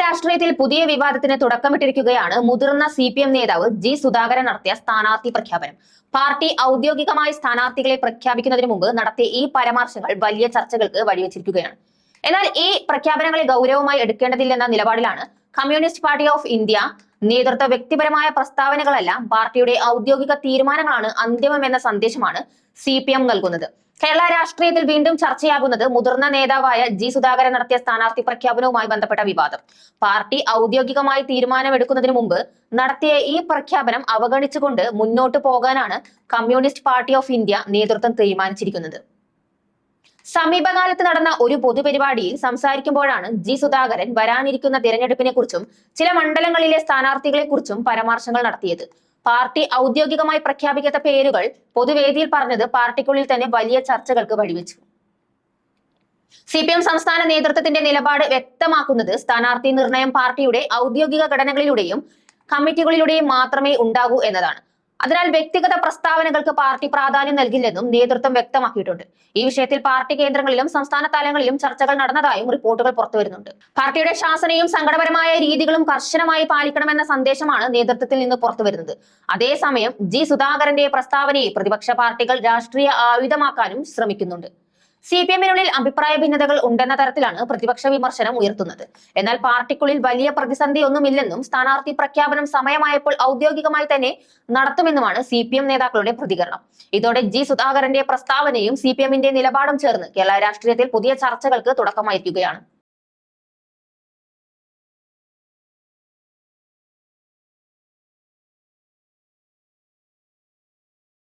രാഷ്ട്രീയത്തിൽ പുതിയ വിവാദത്തിന് തുടക്കമിട്ടിരിക്കുകയാണ് മുതിർന്ന CPM നേതാവ് ജി സുധാകരൻ നടത്തിയ സ്ഥാനാർത്ഥി പ്രഖ്യാപനം. പാർട്ടി ഔദ്യോഗികമായി സ്ഥാനാർത്ഥികളെ പ്രഖ്യാപിക്കുന്നതിന് മുമ്പ് നടത്തിയ ഈ പരാമർശങ്ങൾ വലിയ ചർച്ചകൾക്ക് വഴിവെച്ചിരിക്കുകയാണ്. എന്നാൽ ഈ പ്രഖ്യാപനങ്ങളെ ഗൗരവമായി എടുക്കേണ്ടതില്ലെന്ന നിലപാടിലാണ് കമ്മ്യൂണിസ്റ്റ് പാർട്ടി ഓഫ് ഇന്ത്യ നേതൃത്വ. വ്യക്തിപരമായ പ്രസ്താവനകളല്ല, പാർട്ടിയുടെ ഔദ്യോഗിക തീരുമാനങ്ങളാണ് അന്തിമമെന്ന സന്ദേശമാണ് CPM നൽകുന്നത്. കേരള രാഷ്ട്രീയത്തിൽ വീണ്ടും ചർച്ചയാകുന്നത് മുതിർന്ന നേതാവായ ജി സുധാകരൻ നടത്തിയ സ്ഥാനാർത്ഥി പ്രഖ്യാപനവുമായി ബന്ധപ്പെട്ട വിവാദം. പാർട്ടി ഔദ്യോഗികമായി തീരുമാനമെടുക്കുന്നതിന് മുമ്പ് നടത്തിയ ഈ പ്രഖ്യാപനം അവഗണിച്ചുകൊണ്ട് മുന്നോട്ട് പോകാനാണ് കമ്മ്യൂണിസ്റ്റ് പാർട്ടി ഓഫ് ഇന്ത്യ നേതൃത്വം തീരുമാനിച്ചിരിക്കുന്നത്. സമീപകാലത്ത് നടന്ന ഒരു പൊതുപരിപാടിയിൽ സംസാരിക്കുമ്പോഴാണ് ജി സുധാകരൻ വരാനിരിക്കുന്ന തിരഞ്ഞെടുപ്പിനെ കുറിച്ചും ചില മണ്ഡലങ്ങളിലെ സ്ഥാനാർത്ഥികളെ കുറിച്ചും പരാമർശങ്ങൾ നടത്തിയത്. പാർട്ടി ഔദ്യോഗികമായി പ്രഖ്യാപിക്കാത്ത പേരുകൾ പൊതുവേദിയിൽ പറഞ്ഞത് പാർട്ടിക്കുള്ളിൽ തന്നെ വലിയ ചർച്ചകൾക്ക് വഴിവെച്ചു. CPM സംസ്ഥാന നേതൃത്വത്തിന്റെ നിലപാട് വ്യക്തമാക്കുന്നത് സ്ഥാനാർത്ഥി നിർണയം പാർട്ടിയുടെ ഔദ്യോഗിക ഘടനകളിലൂടെയും കമ്മിറ്റികളിലൂടെയും മാത്രമേ ഉണ്ടാകൂ എന്നതാണ്. അതിനാൽ വ്യക്തിഗത പ്രസ്താവനകൾക്ക് പാർട്ടി പ്രാധാന്യം നൽകില്ലെന്നും നേതൃത്വം വ്യക്തമാക്കിയിട്ടുണ്ട്. ഈ വിഷയത്തിൽ പാർട്ടി കേന്ദ്രങ്ങളിലും സംസ്ഥാന തലങ്ങളിലും ചർച്ചകൾ നടന്നതായും റിപ്പോർട്ടുകൾ പുറത്തുവരുന്നുണ്ട്. പാർട്ടിയുടെ ശാസനയും സംഘടനപരമായ രീതികളും കർശനമായി പാലിക്കണമെന്ന സന്ദേശമാണ് നേതൃത്വത്തിൽ നിന്ന് പുറത്തുവരുന്നത്. അതേസമയം ജി സുധാകരന്റെ പ്രസ്താവനയെ പ്രതിപക്ഷ പാർട്ടികൾ രാഷ്ട്രീയ ആയുധമാക്കാനും ശ്രമിക്കുന്നുണ്ട്. CPM-നുള്ളിൽ അഭിപ്രായ ഭിന്നതകൾ ഉണ്ടെന്ന തരത്തിലാണ് പ്രതിപക്ഷ വിമർശനം ഉയർത്തുന്നത്. എന്നാൽ പാർട്ടിക്കുള്ളിൽ വലിയ പ്രതിസന്ധിയൊന്നുമില്ലെന്നും സ്ഥാനാർത്ഥി പ്രഖ്യാപനം സമയമായപ്പോൾ ഔദ്യോഗികമായി തന്നെ നടത്തുമെന്നുമാണ് CPM നേതാക്കളുടെ പ്രതികരണം. ഇതോടെ ജി സുധാകരന്റെ പ്രസ്താവനയും CPM-ന്റെ നിലപാടും ചേർന്ന് കേരള രാഷ്ട്രീയത്തിൽ പുതിയ ചർച്ചകൾക്ക് തുടക്കമായിരിക്കുകയാണ്.